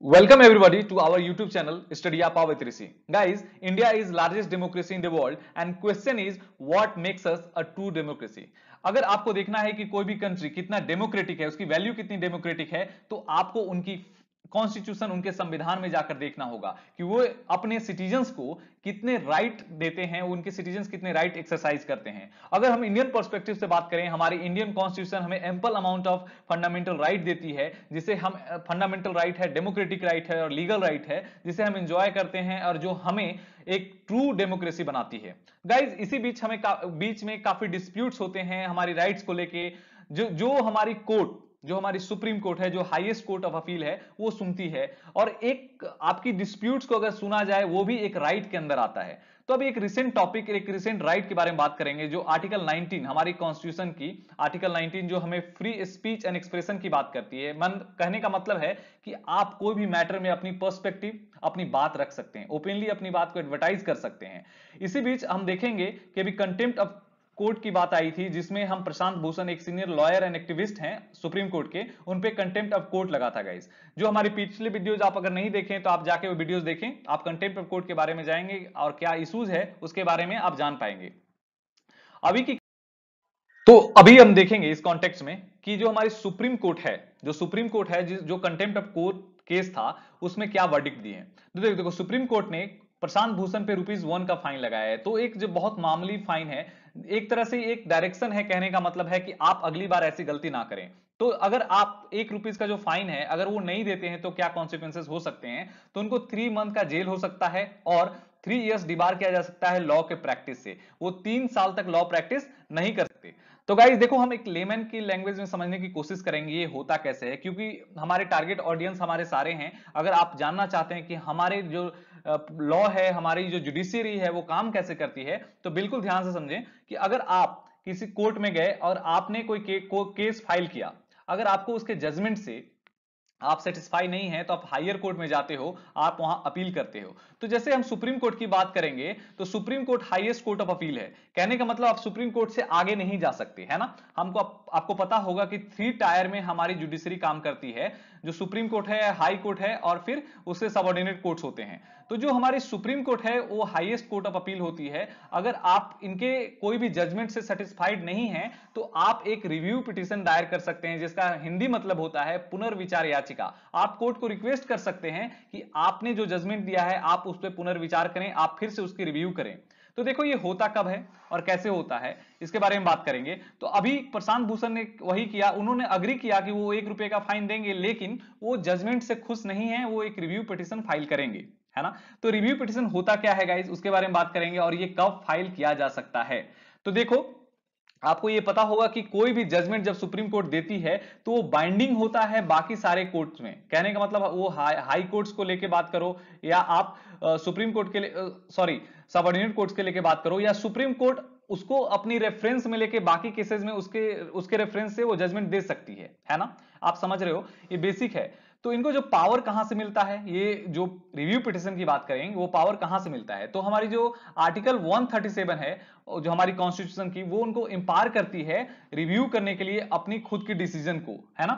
Welcome everybody to our YouTube channel Study Apa with Rishi. Guys, India is largest democracy in the world and question is what makes us a true democracy. अगर आपको देखना है कि कोई भी country कितना democratic है, उसकी वैल्यू कितनी डेमोक्रेटिक है, तो आपको उनकी कॉन्स्टिट्यूशन, उनके संविधान में जाकर देखना होगा कि वो अपने सिटीजन्स को कितने राइट देते हैं, उनके सिटीजन्स कितने राइट एक्सरसाइज करते हैं। अगर हम इंडियन पर्सपेक्टिव से बात करें, हमारी इंडियन कॉन्स्टिट्यूशन हमें ample amount of fundamental right देती है, जिसे हम फंडामेंटल राइट है, डेमोक्रेटिक राइट है और लीगल राइट है, जिसे हम एंजॉय करते हैं और जो हमें एक ट्रू डेमोक्रेसी बनाती है। गाइज, इसी बीच में काफी डिस्प्यूट्स होते हैं हमारी राइट्स को लेके, जो हमारी कोर्ट, जो हमारी सुप्रीम कोर्ट है, जो हाईएस्ट कोर्ट ऑफ अपील है, वो सुनती है। और एक आपकी डिस्प्यूट्स को अगर सुना जाए, वो भी एक राइट के अंदर आता है। तो अभी एक रिसेंट टॉपिक, एक रिसेंट राइट के बारे में बात करेंगे, जो आर्टिकल 19 हमारी कॉन्स्टिट्यूशन की आर्टिकल 19 जो हमें फ्री स्पीच एंड एक्सप्रेशन की बात करती है। मन कहने का मतलब है कि आप कोई भी मैटर में अपनी पर्सपेक्टिव, अपनी बात रख सकते हैं, ओपनली अपनी बात को एडवर्टाइज कर सकते हैं। इसी बीच हम देखेंगे कि अभी कंटेम्प्ट ऑफ कोर्ट की बात आई थी, जिसमें हम प्रशांत भूषण, एक सीनियर लॉयर एंड एक्टिविस्ट हैं सुप्रीम कोर्ट के, उन पे कंटेम्प्ट ऑफ कोर्ट लगा था। गाइस, जो हमारी पिछले वीडियोस आप अगर नहीं देखें तो आप जाके वो वीडियोस देखें, आप कंटेम्प्ट ऑफ कोर्ट के बारे में जाएंगे और क्या इश्यूज है उसके बारे में आप जान पाएंगे। अभी की तो अभी हम देखेंगे इस कॉन्टेक्स्ट में कि जो हमारी सुप्रीम कोर्ट है, जो कंटेम्प्ट ऑफ कोर्ट केस था, उसमें क्या वर्डिक्ट दिए हैं। तो देखो, सुप्रीम कोर्ट ने प्रशांत भूषण पे ₹1 का फाइन लगाया है। तो एक जो बहुत मामूली फाइन है, एक तरह से एक डायरेक्शन है, कहने का मतलब है कि आप अगली बार ऐसी गलती ना करें। तो अगर आप ₹1 का जो फाइन है, अगर वो नहीं देते हैं तो क्या कॉन्सिक्वेंसेस हो सकते हैं। तो उनको 3 मंथ का जेल हो सकता है और 3 इयर्स डिबार किया जा सकता है लॉ के प्रैक्टिस से। वो 3 साल तक लॉ प्रैक्टिस नहीं कर सकते। तो गाइस देखो, हम एक लेमन की लैंग्वेज में समझने की कोशिश करेंगे ये होता कैसे है, क्योंकि हमारे टारगेट ऑडियंस हमारे सारे हैं। अगर आप जानना चाहते हैं कि हमारे जो लॉ है, हमारी जो जुडिशियरी है, वो काम कैसे करती है, तो बिल्कुल ध्यान से समझें कि अगर आप किसी कोर्ट में गए और आपने कोई केस फाइल किया, अगर आपको उसके जजमेंट से आप सेटिस्फाई नहीं है तो आप हायर कोर्ट में जाते हो, आप वहां अपील करते हो। तो जैसे हम सुप्रीम कोर्ट की बात करेंगे, तो supreme court highest court of appeal है। कहने का मतलब आप सुप्रीम कोर्ट से आगे नहीं जा सकते, है ना। आपको पता होगा कि 3 टायर में हमारी जुडिशरी काम करती है, जो सुप्रीम कोर्ट है, हाई कोर्ट है और फिर उससे सबऑर्डिनेट कोर्ट्स होते हैं। तो जो हमारी सुप्रीम कोर्ट है, वो हाईएस्ट कोर्ट ऑफ अपील होती है। अगर आप इनके कोई भी जजमेंट से सेटिस्फाइड नहीं है, तो आप एक रिव्यू पिटीशन दायर कर सकते हैं, जिसका हिंदी मतलब होता है पुनर्विचार याचिका। आप कोर्ट को रिक्वेस्ट कर सकते हैं कि आपने जो जजमेंट दिया है, आप उस पर पुनर्विचार करें, आप फिर से उसकी रिव्यू करें। तो देखो, ये होता कब है और कैसे होता है, इसके बारे में बात करेंगे। तो अभी प्रशांत भूषण ने वही किया, उन्होंने अग्री किया कि वो ₹1 का फाइन देंगे, लेकिन वो जजमेंट से खुश नहीं है, वो एक रिव्यू पिटीशन फाइल करेंगे, है ना। तो रिव्यू पिटीशन होता क्या है गाइस, उसके बारे में बात करेंगे और ये कब फाइल किया जा सकता है। तो देखो, आपको ये पता होगा कि कोई भी जजमेंट जब सुप्रीम कोर्ट देती है, तो वो बाइंडिंग होता है बाकी सारे कोर्ट्स में। कहने का मतलब वो हाई कोर्ट्स को लेके बात करो, या आप सुप्रीम कोर्ट के लिए, सॉरी, सबऑर्डिनेट कोर्ट्स के लेके बात करो, या सुप्रीम कोर्ट उसको अपनी रेफरेंस में लेके बाकी केसेस में उसके उसके रेफरेंस से वो जजमेंट दे सकती है ना। आप समझ रहे हो, ये बेसिक है। तो इनको जो पावर कहां से मिलता है, ये जो रिव्यू पिटिशन की बात करेंगे, वो पावर कहां से मिलता है। तो हमारी जो आर्टिकल 137 है, जो हमारी कॉन्स्टिट्यूशन की, वो उनको इंपावर करती है रिव्यू करने के लिए अपनी खुद की डिसीजन को, है ना।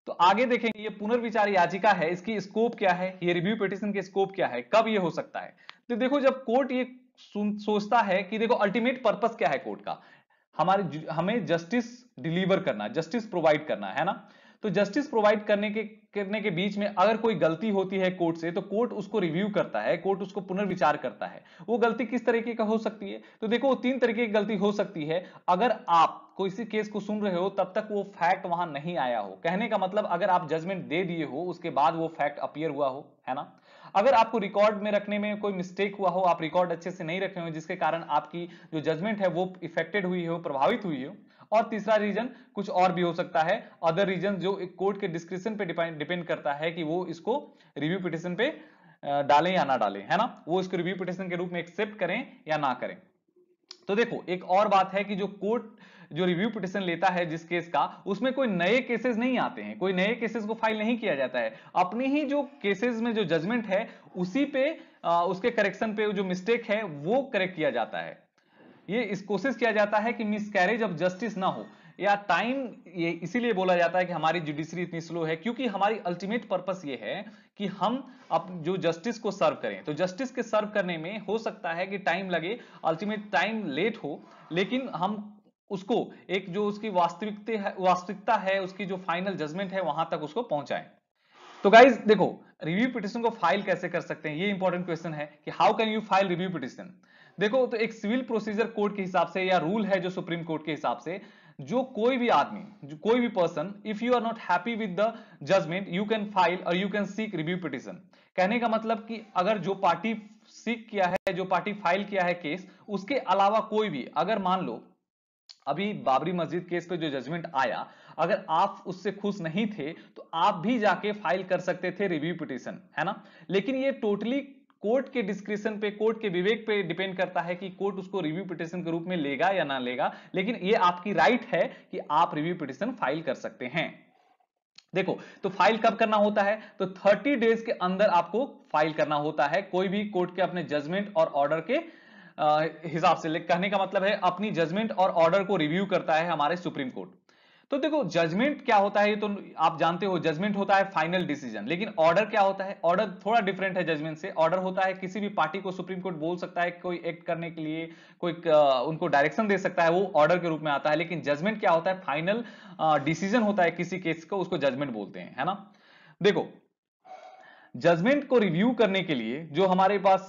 तो आगे देखेंगे, ये पुनर्विचार याचिका है, इसकी स्कोप क्या है, ये रिव्यू पिटिशन के स्कोप क्या है, कब ये हो सकता है। तो देखो, जब कोर्ट ये सोचता है कि देखो अल्टीमेट पर्पस क्या है कोर्ट का, हमें जस्टिस डिलीवर करना, जस्टिस प्रोवाइड करना, है ना। तो जस्टिस प्रोवाइड करने के बीच में अगर कोई गलती होती है कोर्ट से, तो कोर्ट उसको रिव्यू करता है, कोर्ट उसको पुनर्विचार करता है। वो गलती किस तरीके का हो सकती है, तो देखो 3 तरीके की गलती हो सकती है। अगर आप किसी केस को सुन रहे हो, तब तक वो फैक्ट वहां नहीं आया हो, कहने का मतलब अगर आप जजमेंट दे दिए हो, उसके बाद वो फैक्ट अपीयर हुआ हो, है ना। अगर आपको रिकॉर्ड में रखने में कोई मिस्टेक हुआ हो, आप रिकॉर्ड अच्छे से नहीं रखे हो, जिसके कारण आपकी जो जजमेंट है वो इफेक्टेड हुई हो, प्रभावित हुई हो। और तीसरा रीजन कुछ और भी हो सकता है, अदर रीजन जो एक कोर्ट के डिस्क्रिप्शन पे डिपेंड करता है कि वो इसको रिव्यू पिटिशन पे डालें या ना डालें, है ना। वो इसको रिव्यू पिटिशन के रूप में एक्सेप्ट करें या ना करें। तो देखो, एक और बात है कि जो कोर्ट जो रिव्यू पिटिशन लेता है जिस केस का, उसमें कोई नए केसेस नहीं आते हैं, कोई नए केसेस को फाइल नहीं किया जाता है। अपने ही जो केसेस में जो जजमेंट है, उसी पे उसके करेक्शन पे जो मिस्टेक है वो करेक्ट किया जाता है। ये इस कोशिश किया जाता है कि मिसकैरेज ऑफ जस्टिस ना हो। या टाइम ये इसीलिए बोला जाता है कि हमारी जुडिशरी इतनी स्लो है क्योंकि हमारी अल्टीमेट पर्पस ये है कि हम अब जो जस्टिस को सर्व करें। तो जस्टिस के सर्व करने में हो सकता है कि टाइम लगे, अल्टीमेट टाइम लेट हो, लेकिन हम उसको एक जो उसकी वास्तविकता है, उसकी जो फाइनल जजमेंट है वहां तक उसको पहुंचाएं। तो गाइज देखो, रिव्यू पिटिशन को फाइल कैसे कर सकते हैं, ये इंपॉर्टेंट क्वेश्चन है कि how can you file review petition. देखो, तो एक सिविल प्रोसीजर कोड के हिसाब से या रूल है जो सुप्रीम कोर्ट के हिसाब से, जो कोई भी आदमी, जो कोई भी person, if you are not happy with the judgment you can file और you can seek review petition. कहने का मतलब कि अगर जो पार्टी सीक किया है, जो पार्टी फाइल किया है केस, उसके अलावा कोई भी, अगर मान लो अभी बाबरी मस्जिद केस पे जो जजमेंट आया, अगर आप उससे खुश नहीं थे तो आप भी जाके फाइल कर सकते थे रिव्यू पिटीशन, है ना। लेकिन ये टोटली कोर्ट के डिस्क्रिप्शन पे, कोर्ट के विवेक पे डिपेंड करता है कि कोर्ट उसको रिव्यू पिटीशन के रूप में लेगा या ना लेगा, लेकिन ये आपकी राइट है कि आप रिव्यू पिटीशन फाइल कर सकते हैं। देखो, तो फाइल कब करना होता है, तो 30 डेज के अंदर आपको फाइल करना होता है कोई भी कोर्ट के अपने जजमेंट और ऑर्डर के हिसाब से। कहने का मतलब है अपनी जजमेंट और ऑर्डर को रिव्यू करता है हमारे सुप्रीम कोर्ट। तो देखो, जजमेंट क्या होता है ये तो आप जानते हो, जजमेंट होता है फाइनल डिसीजन। लेकिन ऑर्डर क्या होता है, ऑर्डर थोड़ा डिफरेंट है जजमेंट से। ऑर्डर होता है किसी भी पार्टी को सुप्रीम कोर्ट बोल सकता है कोई एक्ट करने के लिए, कोई उनको डायरेक्शन दे सकता है, वो ऑर्डर के रूप में आता है। लेकिन जजमेंट क्या होता है, फाइनल डिसीजन होता है किसी केस का, उसको जजमेंट बोलते हैं, है ना। देखो, जजमेंट को रिव्यू करने के लिए जो हमारे पास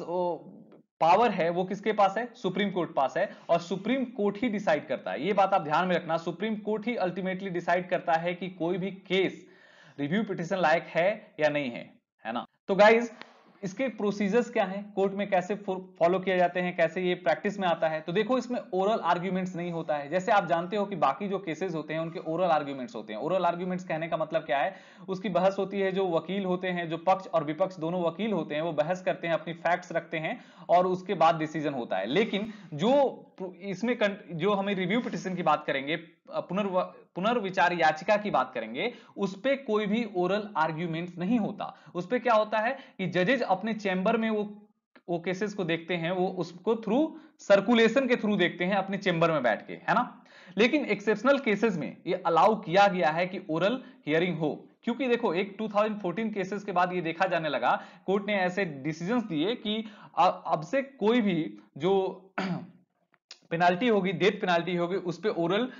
पावर है वो किसके पास है, सुप्रीम कोर्ट पास है। और सुप्रीम कोर्ट ही डिसाइड करता है, ये बात आप ध्यान में रखना, सुप्रीम कोर्ट ही अल्टीमेटली डिसाइड करता है कि कोई भी केस रिव्यू पिटिशन लायक है या नहीं है ना। तो गाइज, इसके प्रोसीजर्स क्या हैं, कोर्ट में कैसे फॉलो किए जाते हैं, कैसे ये प्रैक्टिस में आता है। तो देखो, इसमें ओरल आर्ग्यूमेंट्स नहीं होता है। जैसे आप जानते हो कि बाकी जो केसेस होते हैं उनके ओरल आर्ग्यूमेंट्स होते हैं। ओरल आर्ग्यूमेंट्स कहने का मतलब क्या है, उसकी बहस होती है, जो वकील होते हैं, जो पक्ष और विपक्ष दोनों वकील होते हैं, वो बहस करते हैं, अपनी फैक्ट्स रखते हैं और उसके बाद डिसीजन होता है। लेकिन जो इसमें जो हमें रिव्यू पिटिशन की बात करेंगे, पुनर्विचार याचिका की बात करेंगे, उस पे कोई भी ओरल आर्ग्यूमेंट्स नहीं होता। उस पे क्या होता है कि जजेज अपने चैम्बर में वो केसेस को देखते हैं, वो उसको थ्रू सर्कुलेशन के थ्रू देखते हैं अपने चैम्बर में बैठ के, है ना। लेकिन एक्सेप्शनल केसेस में ये अलाउ किया गया है कि ओरल हियरिंग हो, क्योंकि देखो, एक 2014 केसेस के बाद ये देखा जाने लगा, कोर्ट ने ऐसे डिसीजंस दिए कि अब से कोई भी जो पेनाल्टी होगी, डेथ पेनाल्टी होगी, उस पे ओरल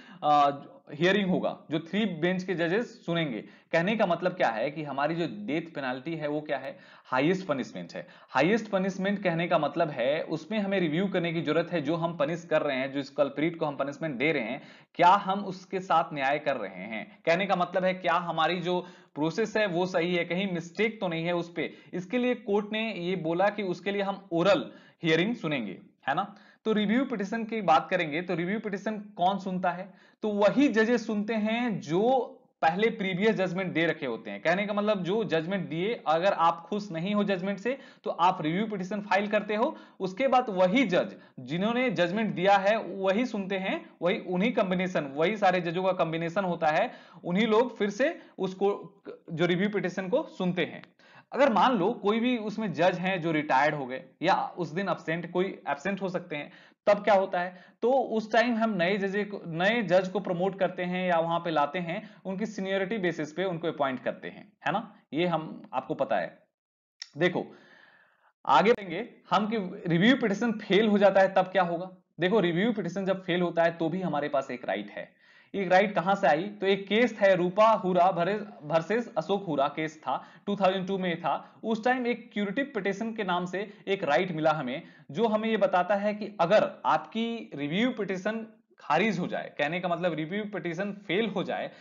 हियरिंग होगा, जो 3 बेंच के जजेस सुनेंगे। कहने का मतलब क्या है कि हमारी जो डेथ पेनाल्टी है वो क्या है, हाईएस्ट पनिशमेंट है। हाईएस्ट पनिशमेंट कहने का मतलब है उसमें हमें रिव्यू करने की जरूरत है, जो हम पनिश कर रहे हैं, जो इस कल्प्रिट को हम पनिशमेंट दे रहे हैं, क्या हम उसके साथ न्याय कर रहे हैं। कहने का मतलब है क्या हमारी जो प्रोसेस है वो सही है, कहीं मिस्टेक तो नहीं है उस पे। इसके लिए कोर्ट ने ये बोला कि उसके लिए हम ओरल हियरिंग सुनेंगे, है ना। तो रिव्यू पिटिशन की बात करेंगे, तो रिव्यू पिटिशन कौन सुनता है, तो वही जजेस सुनते हैं जो पहले प्रीवियस जजमेंट दे रखे होते हैं। कहने का मतलब जो जजमेंट दिए, अगर आप खुश नहीं हो जजमेंट से तो आप रिव्यू पिटिशन फाइल करते हो, उसके बाद वही जज जिन्होंने जजमेंट दिया है वही सुनते हैं, वही उन्हीं कॉम्बिनेशन, वही सारे जजों का कॉम्बिनेशन होता है, उन्हीं लोग फिर से उसको जो रिव्यू पिटिशन को सुनते हैं। अगर मान लो कोई भी उसमें जज हैं जो रिटायर्ड हो गए या उस दिन एब्सेंट, कोई एब्सेंट हो सकते हैं, तब क्या होता है, तो उस टाइम हम नए जज को प्रमोट करते हैं या वहां पे लाते हैं, उनकी सीनियरिटी बेसिस पे उनको अपॉइंट करते हैं, है ना। ये हम आपको पता है। देखो, आगे बढ़ेंगे हम कि रिव्यू पिटिशन फेल हो जाता है तब क्या होगा। देखो, रिव्यू पिटिशन जब फेल होता है तो भी हमारे पास एक राइट है। एक राइट कहां से आई, तो एक केस था, रूपा हुरा वर्सेस अशोक हुरा केस था, 2002 में था। उस टाइम एक क्यूरेटिव पिटिशन के नाम से एक राइट मिला हमें, जो हमें यह बताता है कि अगर आपकी रिव्यू पिटिशन खारिज हो जाए, कहने का मतलब रिव्यू पिटिशन फेल हो जाए,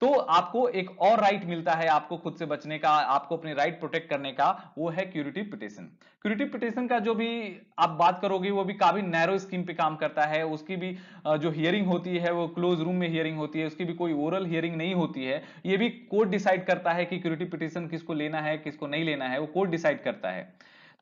तो आपको एक और राइट मिलता है, आपको खुद से बचने का, आपको अपने राइट प्रोटेक्ट करने का, वो है क्यूरेटिव पिटिशन। क्यूरेटिव पिटिशन का जो भी आप बात करोगे वो भी काफी नैरो स्कीम पे काम करता है। उसकी भी जो हियरिंग होती है वो क्लोज रूम में हियरिंग होती है, उसकी भी कोई ओरल हियरिंग नहीं होती है। ये भी कोर्ट डिसाइड करता है कि क्यूरेटिव पिटिशन किसको लेना है, किसको नहीं लेना है, वो कोर्ट डिसाइड करता है।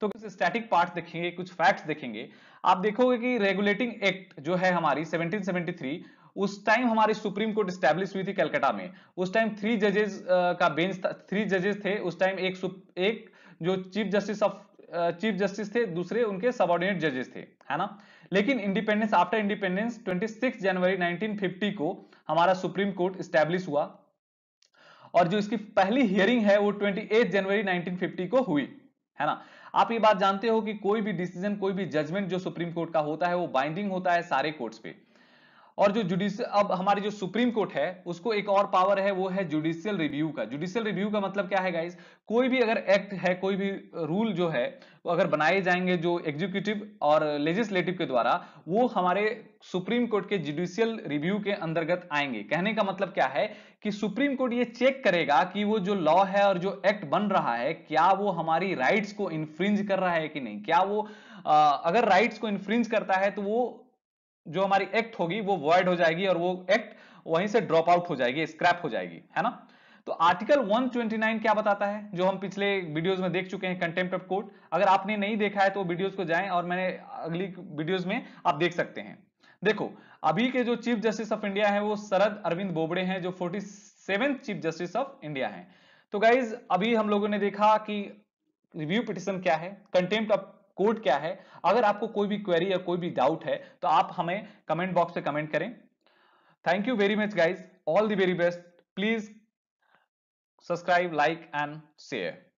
तो कुछ स्टैटिक पार्ट देखेंगे, कुछ फैक्ट्स देखेंगे। आप देखोगे कि रेगुलेटिंग एक्ट जो है हमारी 1773, उस टाइम हमारी सुप्रीम कोर्ट स्टैब्लिश हुई थी कलकत्ता में। उस टाइम 3 जजेस का बेंच था, 3 जजेस थे उस टाइम। एक जो चीफ जस्टिस थे, दूसरे उनके सबऑर्डिनेट जजेस थे, है ना। लेकिन इंडिपेंडेंस, आफ्टर इंडिपेंडेंस 26 जनवरी 1950 को हमारा सुप्रीम कोर्ट स्टैब्लिश हुआ, और जो इसकी पहली हियरिंग है वो 28 जनवरी 1950 को हुई, है ना। आप ये बात जानते हो कि कोई भी डिसीजन, कोई भी जजमेंट जो सुप्रीम कोर्ट का होता है वो बाइंडिंग होता है सारे कोर्ट्स पे। और जो जुडिशियल, अब हमारी जो सुप्रीम कोर्ट है उसको एक और पावर है, वो है जुडिशियल रिव्यू का। जुडिशियल रिव्यू का मतलब क्या है गाइस, कोई भी अगर एक्ट है, कोई भी रूल जो है वो अगर बनाए जाएंगे जो एग्जीक्यूटिव और लेजिस्लेटिव के द्वारा, वो हमारे सुप्रीम कोर्ट के जुडिशियल रिव्यू के अंतर्गत आएंगे। कहने का मतलब क्या है कि सुप्रीम कोर्ट ये चेक करेगा कि वो जो लॉ है और जो एक्ट बन रहा है क्या वो हमारी राइट्स को इन्फ्रिंज कर रहा है कि नहीं। क्या वो अगर राइट्स को इन्फ्रिंज करता है तो वो जो हमारी एक्ट होगी वो वॉइड हो जाएगी और वो एक्ट वहीं से ड्रॉप आउट हो जाएगी, स्क्रैप हो जाएगी, है ना। तो आर्टिकल 129 क्या बताता है, जो हम पिछले वीडियोस में देख चुके हैं, कंटेम्प्ट ऑफ कोर्ट। अगर आपने नहीं देखा है तो वीडियोस को जाएं और मैंने अगली वीडियोस में आप देख सकते हैं। देखो, अभी के जो चीफ जस्टिस ऑफ इंडिया है वो शरद अरविंद बोबड़े हैं, जो 47th chief justice of India हैं। तो गाइज अभी हम लोगों ने देखा कि रिव्यू पिटिशन क्या है, कंटेम्प्ट ऑफ कोर्ट क्या है। अगर आपको कोई भी क्वेरी या कोई भी डाउट है तो आप हमें कमेंट बॉक्स में कमेंट करें। Thank you very much guys, all the very best. Please subscribe, like and share.